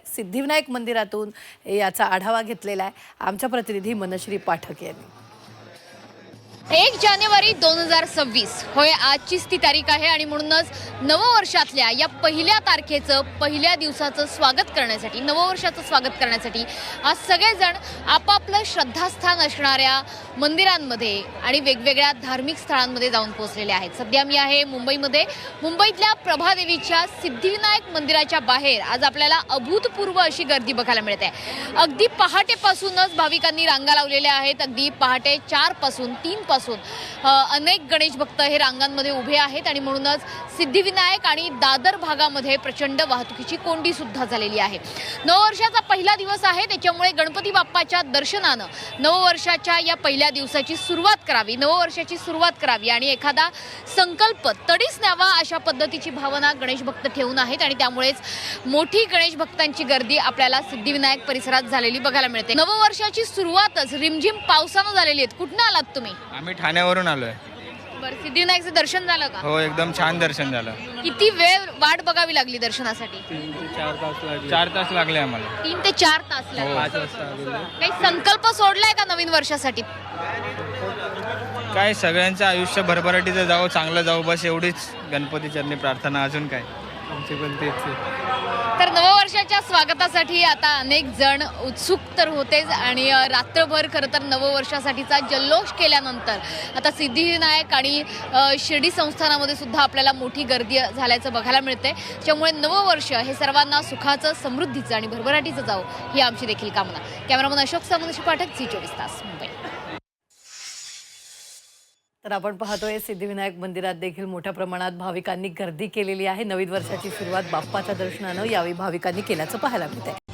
सिद्धिविनायक मंदिरातून याचा आढावा घेतलेला आहे आमच्या प्रतिनिधी मनश्री पाठक यांनी। 1 जानेवारी 2026 होय आजचीच ती तारीख आहे आणि म्हणूनच नववर्षातल्या या पहिल्या तारखेचं पहिल्या दिवसाचं स्वागत करण्यासाठी नववर्षाचं स्वागत करण्यासाठी आज सगळेजण आपापलं श्रद्धास्थान असणाऱ्या मंदिरांमध्ये आणि वेगवेगळ्या धार्मिक स्थळांमध्ये जाऊन पोहोचलेले आहेत। सध्या मी आहे मुंबईतल्या प्रभादेवीच्या सिद्धिविनायक मंदिराच्या बाहेर आज आपल्याला अभूतपूर्व अशी गर्दी बघायला मिळते। अगदी पहाटेपासूनच भाविकांनी रांगा लावलेल्या आहेत। अगदी पहाटे 4 पासून 3 पासून अनेक गणेश भक्त हे रांगांमध्ये उभे आहेत आणि म्हणूनच सिद्धिविनायक आणि दादर भागामध्ये प्रचंड वाहतुकीची कोंडी सुद्धा झालेली आहे। नववर्षाचा पहिला दिवस आहे, त्याच्यामुळे गणपती बाप्पाच्या दर्शनानं नववर्षाच्या या पहिल्या दिवसाची सुरुवात करावी, नववर्षाची सुरुवात करावी आणि एखादा संकल्प तडीस न्यावा अशा पद्धतीची भावना गणेश भक्त ठेवून आहेत आणि त्यामुळेच मोठी गणेश भक्तांची गर्दी आपल्याला सिद्धिविनायक परिसरात झालेली बघायला मिळते। नववर्षाची सुरुवातच रिमझिम पावसानं झालेली आहे। कुठनं आलात तुम्ही? आम्ही ठाण्यावरून आलोय। बरं, सिद्धिविनायकचं दर्शन झालं का? हो, एकदम छान दर्शन झालं। किती वेळ वाट बघावी लागली दर्शनासाठी? 3 ते 4 तास लागले। 4 तास लागले आम्हाला। 3 ते 4 तास लागले। 5 वाजता आलो। काही संकल्प सोडलाय का नवीन वर्षासाठी? काय सगळ्यांचं आयुष्य भरभराटीचं जावं, चांगलं जावं, बस एवढीच गणपती चरणी प्रार्थना। अजून काय आमची पण तेच आहे। तर नववर्षाच्या स्वागतासाठी आता अनेक जण उत्सुक तर होतेच आणि रात्रभर खरं तर नववर्षासाठीचा जल्लोष केल्यानंतर आता सिद्धिविनायक आणि शिर्डी संस्थानामध्ये सुद्धा आपल्याला मोठी गर्दी झाल्याचं बघायला मिळते। त्यामुळे नववर्ष हे सर्वांना सुखाचं, समृद्धीचं आणि भरभराटीचं जावं ही आमची देखील कामना। कॅमेरामन अशोक सामंत पाठक, झी 24 तास, मुंबई। तर आपण पाहतोय सिद्धिविनायक मंदिरात देखील मोठ्या प्रमाणात भाविकांनी गर्दी केलेली आहे। नवीन वर्षाची सुरुवात बाप्पाच्या दर्शनानं यावेळी भाविकांनी केल्याचं पाहायला मिळतंय।